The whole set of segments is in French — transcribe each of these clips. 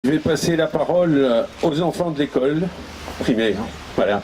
Je vais passer la parole aux enfants de l'école primaire. Voilà.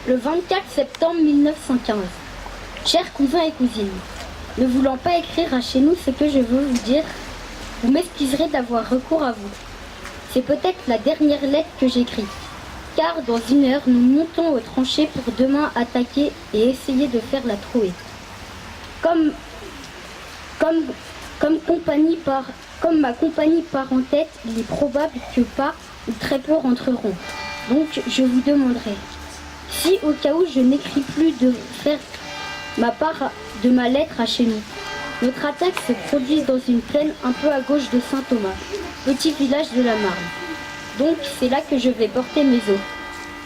Le 24 septembre 1915. Chers cousins et cousines, ne voulant pas écrire à chez nous ce que je veux vous dire, vous m'excuserez d'avoir recours à vous. C'est peut-être la dernière lettre que j'écris, car dans 1 heure, nous montons aux tranchées pour demain attaquer et essayer de faire la trouée. Comme ma compagnie part en tête, il est probable que pas ou très peu rentreront. Donc je vous demanderai, si au cas où je n'écris plus, de faire ma part de ma lettre à chez nous. Notre attaque se produit dans une plaine un peu à gauche de Saint-Thomas, petit village de la Marne. Donc c'est là que je vais porter mes os.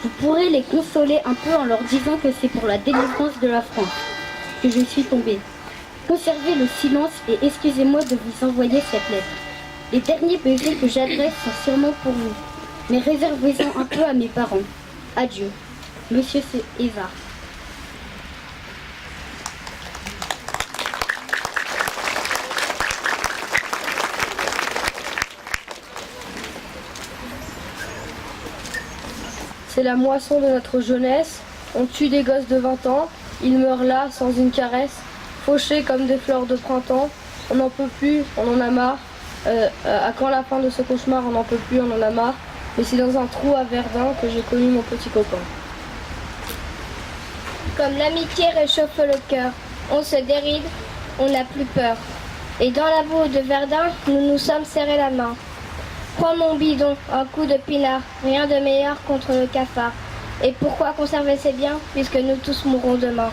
Vous pourrez les consoler un peu en leur disant que c'est pour la délivrance de la France que je suis tombée. Conservez le silence et excusez-moi de vous envoyer cette lettre. Les derniers baisers que j'adresse sont sûrement pour vous, mais réservez-en un peu à mes parents. Adieu. Monsieur Eva. C'est la moisson de notre jeunesse. On tue des gosses de 20 ans. Ils meurent là, sans une caresse, fauchés comme des fleurs de printemps. On n'en peut plus, on en a marre. À quand la fin de ce cauchemar? On n'en peut plus, on en a marre. Mais c'est dans un trou à Verdun que j'ai connu mon petit copain. Comme l'amitié réchauffe le cœur, on se déride, on n'a plus peur. Et dans la boue de Verdun, nous nous sommes serrés la main. Prends mon bidon, un coup de pinard, rien de meilleur contre le cafard. Et pourquoi conserver ces biens, puisque nous tous mourrons demain?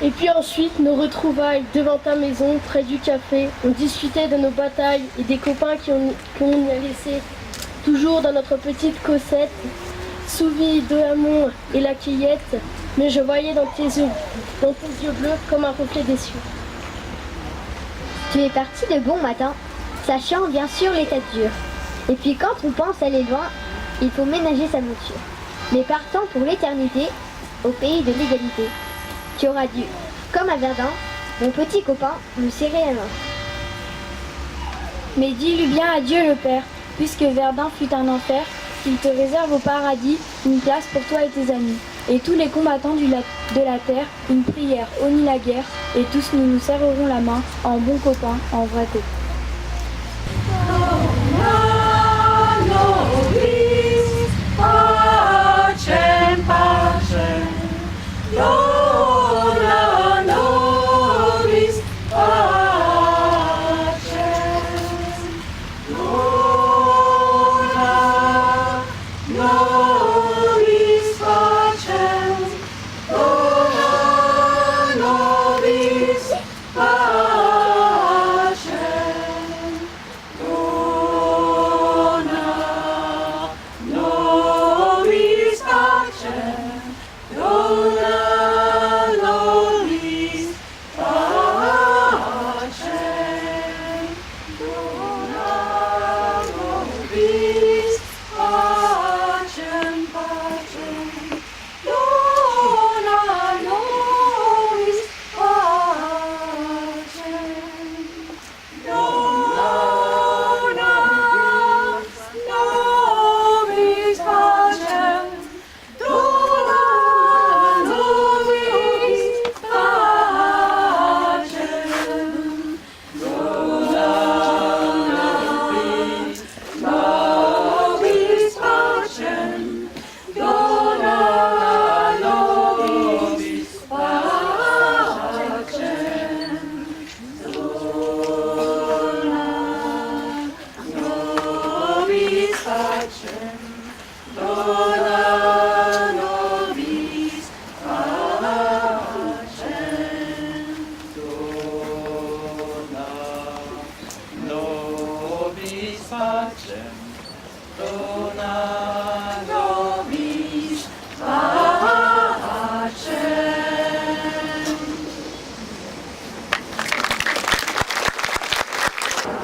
Et puis ensuite, nos retrouvailles devant ta maison, près du café, on discutait de nos batailles et des copains qu'on y a laissés, toujours dans notre petite Cosette, Souvis, Dohamon et la Cueillette, mais je voyais dans tes yeux bleus comme un reflet déçu. Tu es parti de bon matin, sachant bien sûr les têtes dures. Et puis quand on pense aller loin, il faut ménager sa monture. Mais partant pour l'éternité, au pays de l'égalité, tu auras dû, comme à Verdun, mon petit copain, nous serrer la main. Mais dis-lui bien adieu le père, puisque Verdun fut un enfer, qu'il te réserve au paradis une place pour toi et tes amis. Et tous les combattants de la terre, une prière, honnie la guerre, et tous nous nous serrerons la main, en bons copains, en vrais copains.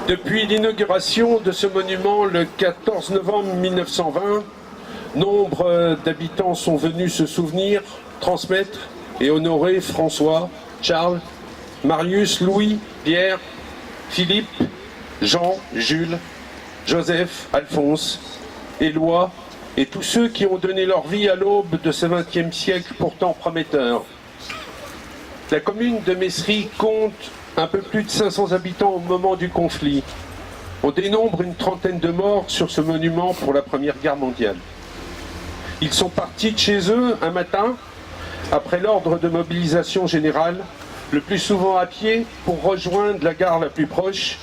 Depuis l'inauguration de ce monument le 14 novembre 1920, nombre d'habitants sont venus se souvenir, transmettre et Honoré, François, Charles, Marius, Louis, Pierre, Philippe, Jean, Jules, Joseph, Alphonse, Éloi et tous ceux qui ont donné leur vie à l'aube de ce XXe siècle pourtant prometteur. La commune de Messery compte un peu plus de 500 habitants au moment du conflit. On dénombre une trentaine de morts sur ce monument pour la Première Guerre mondiale. Ils sont partis de chez eux un matin, après l'ordre de mobilisation générale, le plus souvent à pied, pour rejoindre la gare la plus proche,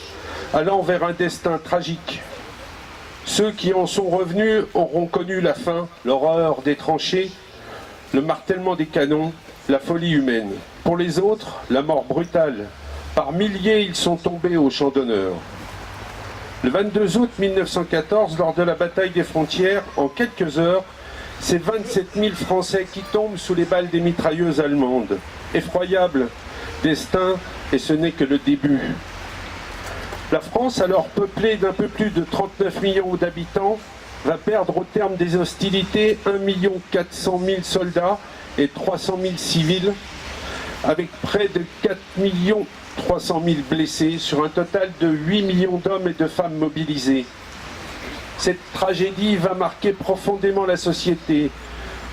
allant vers un destin tragique. Ceux qui en sont revenus auront connu la faim, l'horreur des tranchées, le martèlement des canons, la folie humaine. Pour les autres, la mort brutale. Par milliers, ils sont tombés au champ d'honneur. Le 22 août 1914, lors de la bataille des frontières, en quelques heures, c'est 27 000 Français qui tombent sous les balles des mitrailleuses allemandes. Effroyable destin, et ce n'est que le début. La France, alors peuplée d'un peu plus de 39 millions d'habitants, va perdre au terme des hostilités 1 400 000 soldats et 300 000 civils, avec près de 4 300 000 blessés sur un total de 8 millions d'hommes et de femmes mobilisés. Cette tragédie va marquer profondément la société.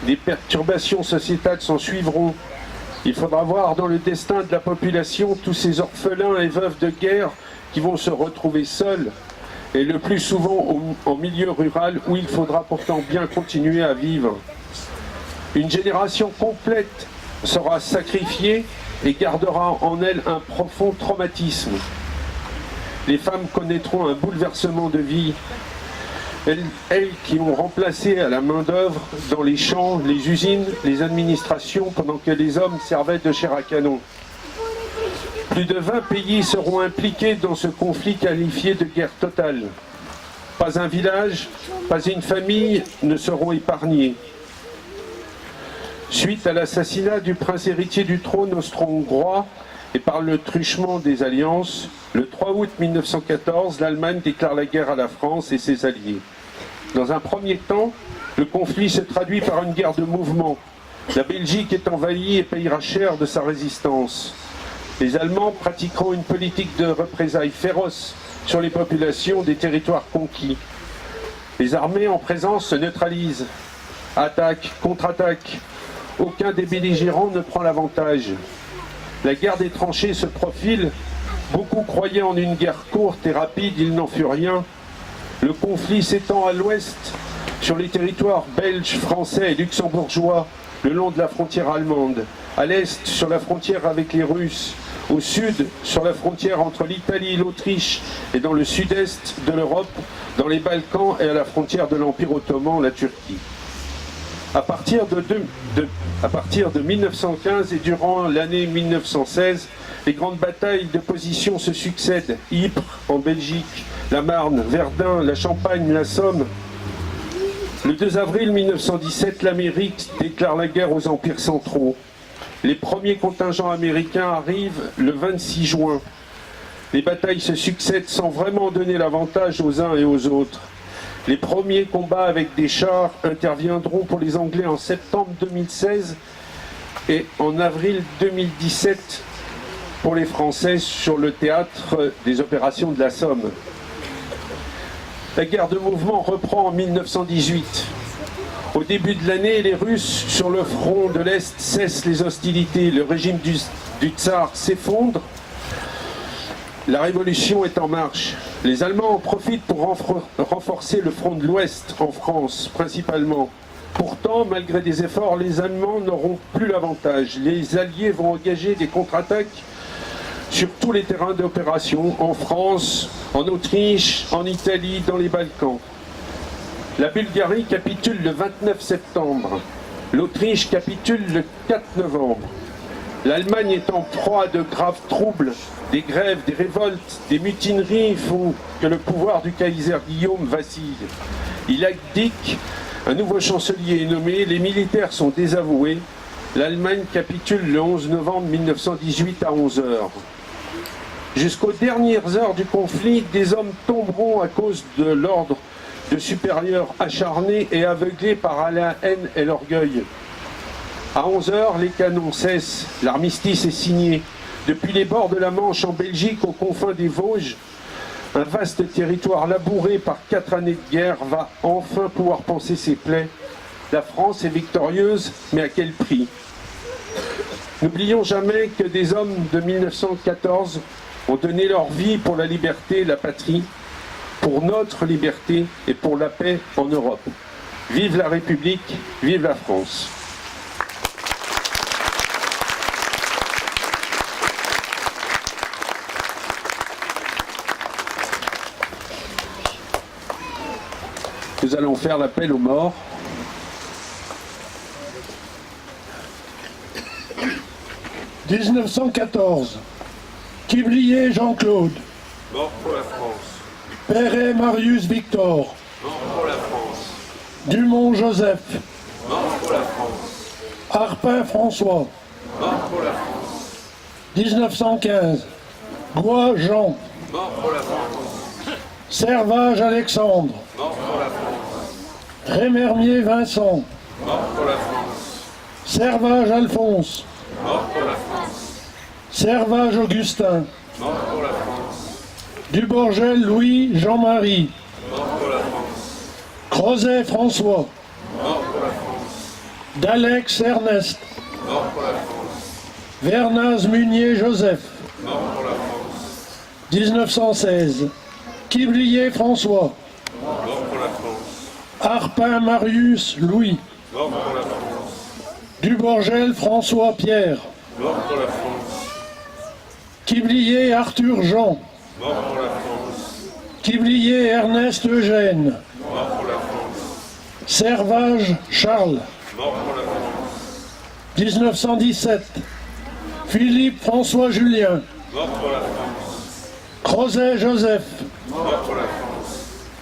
Des perturbations sociétales s'en suivront. Il faudra voir dans le destin de la population tous ces orphelins et veuves de guerre qui vont se retrouver seuls, et le plus souvent en milieu rural où il faudra pourtant bien continuer à vivre. Une génération complète sera sacrifiée et gardera en elle un profond traumatisme. Les femmes connaîtront un bouleversement de vie. Elles qui ont remplacé à la main-d'œuvre dans les champs, les usines, les administrations, pendant que les hommes servaient de chair à canon. Plus de 20 pays seront impliqués dans ce conflit qualifié de guerre totale. Pas un village, pas une famille ne seront épargnés. Suite à l'assassinat du prince héritier du trône austro-hongrois et par le truchement des alliances, le 3 août 1914, l'Allemagne déclare la guerre à la France et ses alliés. Dans un premier temps, le conflit se traduit par une guerre de mouvement. La Belgique est envahie et payera cher de sa résistance. Les Allemands pratiqueront une politique de représailles féroce sur les populations des territoires conquis. Les armées en présence se neutralisent. Attaque, contre-attaque. Aucun des belligérants ne prend l'avantage. La guerre des tranchées se profile. Beaucoup croyaient en une guerre courte et rapide, il n'en fut rien. Le conflit s'étend à l'ouest, sur les territoires belges, français et luxembourgeois, le long de la frontière allemande. À l'est, sur la frontière avec les Russes. Au sud, sur la frontière entre l'Italie et l'Autriche, et dans le sud-est de l'Europe, dans les Balkans et à la frontière de l'Empire ottoman, la Turquie. À partir de 1915 et durant l'année 1916, les grandes batailles de position se succèdent. Ypres en Belgique, la Marne, Verdun, la Champagne, la Somme. Le 2 avril 1917, l'Amérique déclare la guerre aux empires centraux. Les premiers contingents américains arrivent le 26 juin. Les batailles se succèdent sans vraiment donner l'avantage aux uns et aux autres. Les premiers combats avec des chars interviendront pour les Anglais en septembre 2016 et en avril 2017 pour les Français sur le théâtre des opérations de la Somme. La guerre de mouvement reprend en 1918. Au début de l'année, les Russes sur le front de l'Est cessent les hostilités. Le régime du tsar s'effondre. La révolution est en marche. Les Allemands en profitent pour renforcer le front de l'Ouest en France, principalement. Pourtant, malgré des efforts, les Allemands n'auront plus l'avantage. Les Alliés vont engager des contre-attaques sur tous les terrains d'opération, en France, en Autriche, en Italie, dans les Balkans. La Bulgarie capitule le 29 septembre. L'Autriche capitule le 4 novembre. L'Allemagne est en proie à de graves troubles. Des grèves, des révoltes, des mutineries font que le pouvoir du Kaiser Guillaume vacille. Il abdique, un nouveau chancelier est nommé, les militaires sont désavoués. L'Allemagne capitule le 11 novembre 1918 à 11 h. Jusqu'aux dernières heures du conflit, des hommes tomberont à cause de l'ordre de supérieurs acharnés et aveuglés par la haine et l'orgueil. À 11 h, les canons cessent. L'armistice est signé. Depuis les bords de la Manche en Belgique, aux confins des Vosges, un vaste territoire labouré par 4 années de guerre va enfin pouvoir panser ses plaies. La France est victorieuse, mais à quel prix? N'oublions jamais que des hommes de 1914 ont donné leur vie pour la liberté, la patrie, pour notre liberté et pour la paix en Europe. Vive la République, vive la France. Nous allons faire l'appel aux morts. « 1914. Quiblier Jean-Claude. Mort pour la France. Perret Marius Victor. Mort pour la France. Dumont Joseph. Mort pour la France. Arpin François. Mort pour la France. 1915. Goy Jean. Mort pour la France. Servage Alexandre. Mort pour la France. Rémermier Vincent. Mort pour la France. Servage Alphonse. Mort pour la France. Servage Augustin. Mort pour la France. Duborgel Louis Jean-Marie. Mort pour la France. Crozet François. Mort pour la France. D'Alex Ernest. Mort pour la France. Vernaz Munier Joseph. Mort pour la France. 1916. Quiblier François. Mort pour la France. Arpin Marius Louis. Mort pour la France. Duborgel François Pierre. Mort pour la France. Quiblier Arthur Jean. Mort pour la France. Quiblier Ernest Eugène. Mort pour la France. Servage Charles. Mort pour la France. 1917. Philippe François Julien. Mort pour la France. Crozet Joseph. Mort pour la France.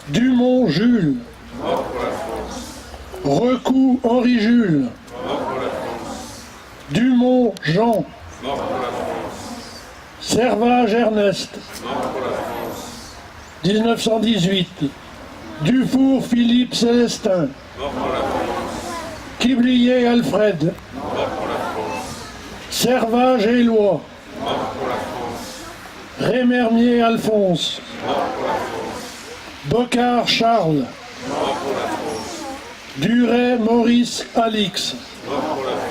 Dumont Jules. Mort pour la France. Recou Henri Jules. Mort pour la France. Dumont Jean. Mort pour la France. Servage Ernest. Mort pour la France. 1918. Dufour Philippe Célestin. Mort pour la France. Quiblier Alfred. Mort pour la France. Servage Éloi. Mort pour la France. Rémermier Alphonse. Mort pour la France. Bocard Charles. Mort pour la France. Duret Maurice Alix. Mort pour la France.